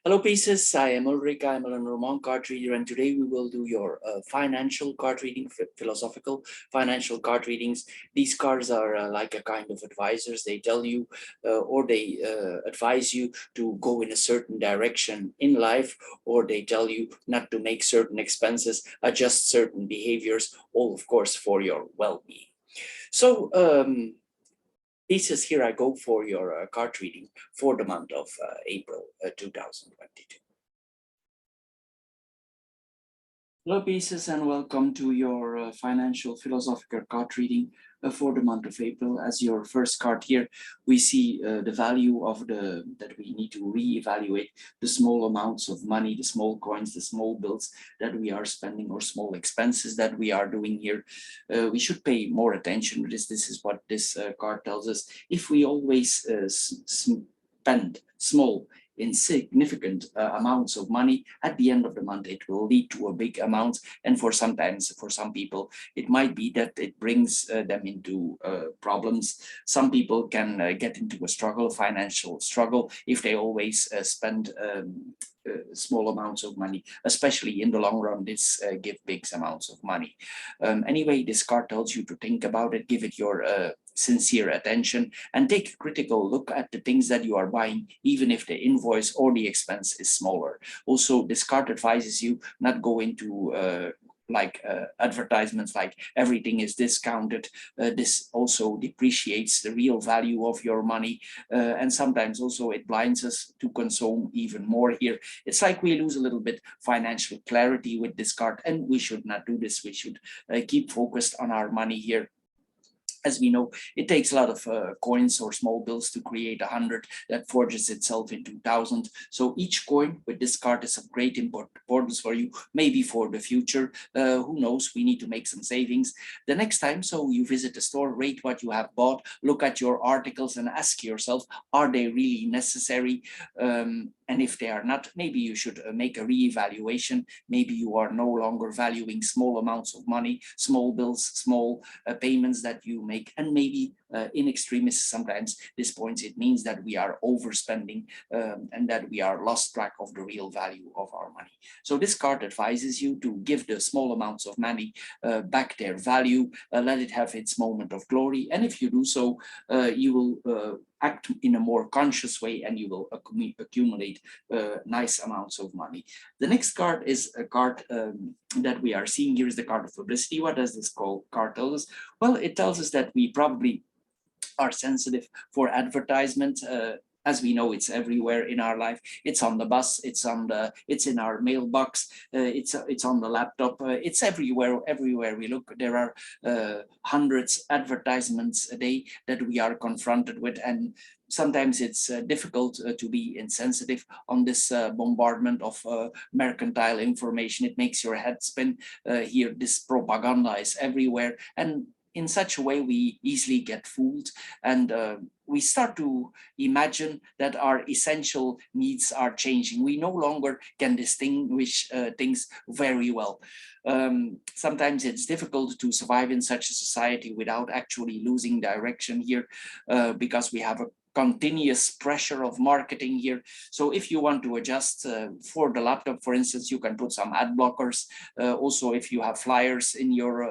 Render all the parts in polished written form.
Hello Pisces, I am Ulrika, I'm a Roman card reader, and today we will do your financial card reading, philosophical financial card readings. These cards are like a kind of advisors. They tell you or they advise you to go in a certain direction in life, or they tell you not to make certain expenses, adjust certain behaviors, all of course for your well-being. So, Pisces, here I go for your card reading for the month of April 2022. Hello Pisces, and welcome to your financial philosophical card reading for the month of April. As your first card here, we see the value of that we need to reevaluate the small amounts of money, the small coins, the small bills that we are spending, or small expenses that we are doing here. We should pay more attention to this. This is what this card tells us. If we always spend small insignificant amounts of money, at the end of the month it will lead to a big amount, and for some people it might be that it brings them into problems. Some people can get into a financial struggle, if they always spend small amounts of money, especially in the long run. This give big amounts of money. Anyway, this card tells you to think about it, give it your sincere attention, and take a critical look at the things that you are buying, even if the invoice or the expense is smaller. Also, this card advises you not go into advertisements like everything is discounted. This also depreciates the real value of your money, and sometimes also it blinds us to consume even more here. It's like we lose a little bit financial clarity with this card, and we should not do this. We should keep focused on our money here. As we know, it takes a lot of coins or small bills to create 100 that forges itself into 1,000. So each coin with this card is of great importance for you, maybe for the future. Who knows? We need to make some savings the next time. So you visit the store, rate what you have bought, look at your articles, and ask yourself, are they really necessary? And if they are not, maybe you should make a re-evaluation. Maybe you are no longer valuing small amounts of money, small bills, small payments that you make, and maybe in extremis, sometimes this points, it means that we are overspending and that we are lost track of the real value of our money. So this card advises you to give the small amounts of money back their value, let it have its moment of glory, and if you do so, you will act in a more conscious way, and you will accumulate nice amounts of money. The next card is a card that we are seeing here, is the card of publicity. What does this card tell us? Well, it tells us that we probably are sensitive for advertisement. As we know, it's everywhere in our life. It's on the bus, it's in our mailbox, it's on the laptop, it's everywhere we look. There are hundreds advertisements a day that we are confronted with, and sometimes it's difficult to be insensitive on this bombardment of mercantile information. It makes your head spin. Here, this propaganda is everywhere, and in such a way we easily get fooled, and we start to imagine that our essential needs are changing. We no longer can distinguish things very well. Sometimes it's difficult to survive in such a society without actually losing direction here, because we have a continuous pressure of marketing here. So if you want to adjust for the laptop, for instance, you can put some ad blockers. Also, if you have flyers in your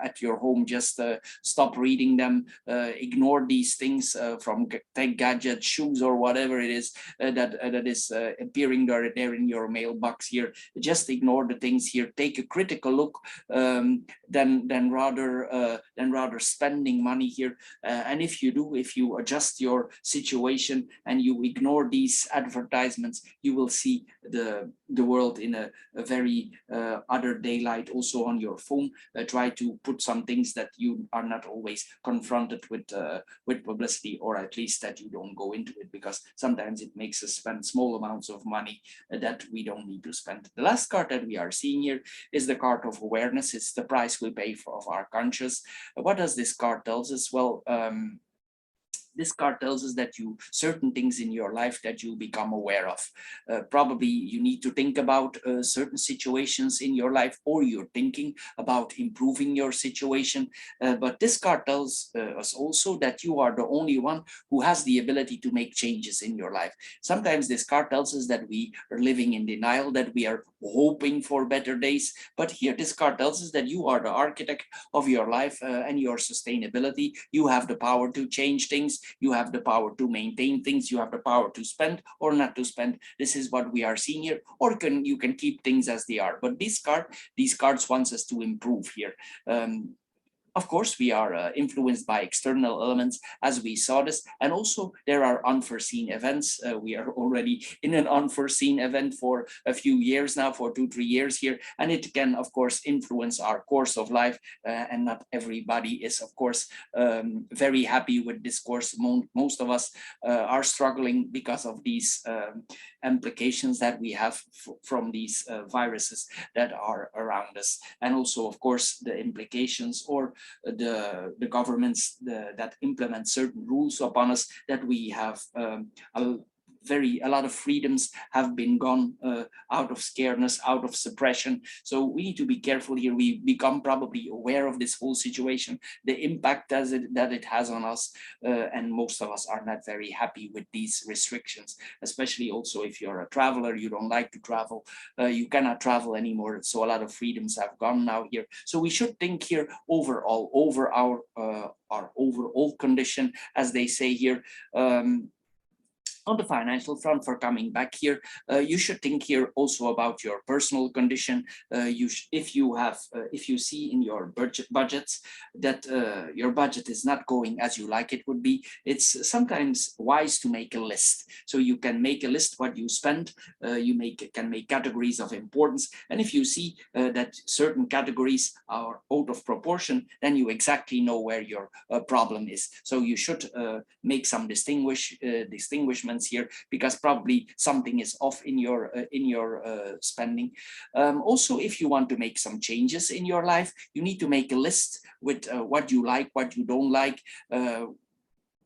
at your home, just stop reading them. Ignore these things from tech gadgets, shoes, or whatever it is that is appearing there in your mailbox here. Just ignore the things here. Take a critical look, than rather spending money here. And if you adjust your situation and you ignore these advertisements, you will see the world in a very other daylight. Also on your phone, try to put some things that you are not always confronted with publicity, or at least that you don't go into it, because sometimes it makes us spend small amounts of money that we don't need to spend. The last card that we are seeing here is the card of awareness. It's the price we pay for of our conscious. What does this card tells us? Well, this card tells us that certain things in your life that you become aware of. Probably you need to think about certain situations in your life, or you're thinking about improving your situation. But this card tells us also that you are the only one who has the ability to make changes in your life. Sometimes this card tells us that we are living in denial, that we are hoping for better days. But here this card tells us that you are the architect of your life and your sustainability. You have the power to change things. You have the power to maintain things. You have the power to spend or not to spend. This is what we are seeing here. Or you can keep things as they are. But these cards wants us to improve here. Of course, we are influenced by external elements, as we saw this, and also there are unforeseen events. We are already in an unforeseen event for a few years now, for 2-3 years here, and it can, of course, influence our course of life. And not everybody is, of course, very happy with this course. Most of us are struggling because of these implications that we have from these viruses that are around us, and also, of course, the implications or the governments that implement certain rules upon us, that we have a lot of freedoms have been gone out of scaredness, out of suppression. So we need to be careful here. We become probably aware of this whole situation, the impact that it has on us, and most of us are not very happy with these restrictions, especially also if you're a traveler, you don't like to travel, you cannot travel anymore. So a lot of freedoms have gone now here. So we should think here overall over our overall condition, as they say here. On the financial front, for coming back here, you should think here also about your personal condition. If you see in your budgets that your budget is not going as you like it would be, it's sometimes wise to make a list. So you can make a list what you spend. You can make categories of importance, and if you see that certain categories are out of proportion, then you exactly know where your problem is. So you should make some distinguishments here, because probably something is off in your spending. Also, if you want to make some changes in your life, you need to make a list with what you like, what you don't like,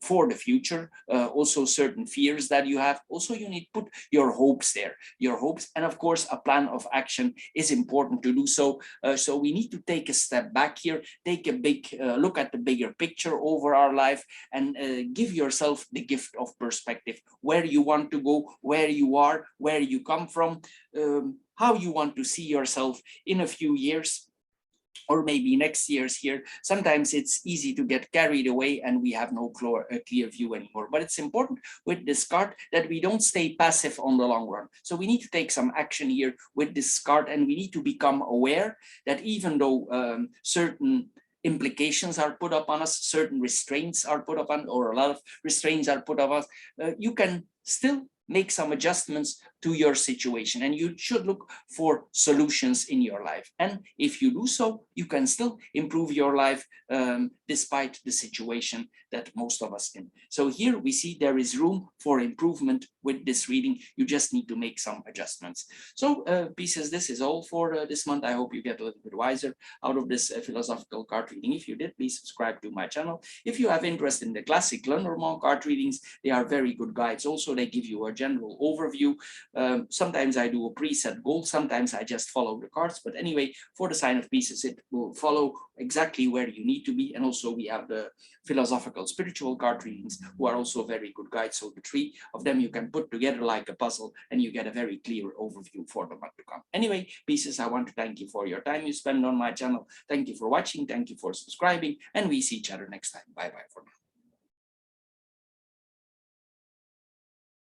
for the future, also certain fears that you have. Also, you need to put your hopes there, your hopes, and of course a plan of action is important to do so. So we need to take a step back here, take a big look at the bigger picture over our life, and give yourself the gift of perspective, where you want to go, where you are, where you come from, how you want to see yourself in a few years, or maybe next year's here. Sometimes it's easy to get carried away and we have no clear view anymore. But it's important with this card that we don't stay passive on the long run. So we need to take some action here with this card, and we need to become aware that even though certain implications are put upon us, certain restraints are put upon, or a lot of restraints are put upon us, you can still make some adjustments to your situation, and you should look for solutions in your life. And if you do so, you can still improve your life despite the situation that most of us in. So here we see there is room for improvement with this reading. You just need to make some adjustments. So Pisces, this is all for this month. I hope you get a little bit wiser out of this philosophical card reading. If you did, please subscribe to my channel. If you have interest in the classic Lenormand card readings, they are very good guides. Also, they give you a general overview. Sometimes I do a preset goal, sometimes I just follow the cards, but anyway, for the sign of Pisces, it will follow exactly where you need to be. And also we have the philosophical spiritual card readings, who are also very good guides. So the three of them you can put together like a puzzle, and you get a very clear overview for the month to come. Anyway, Pisces, I want to thank you for your time you spend on my channel. Thank you for watching, thank you for subscribing, and we see each other next time. Bye bye for now.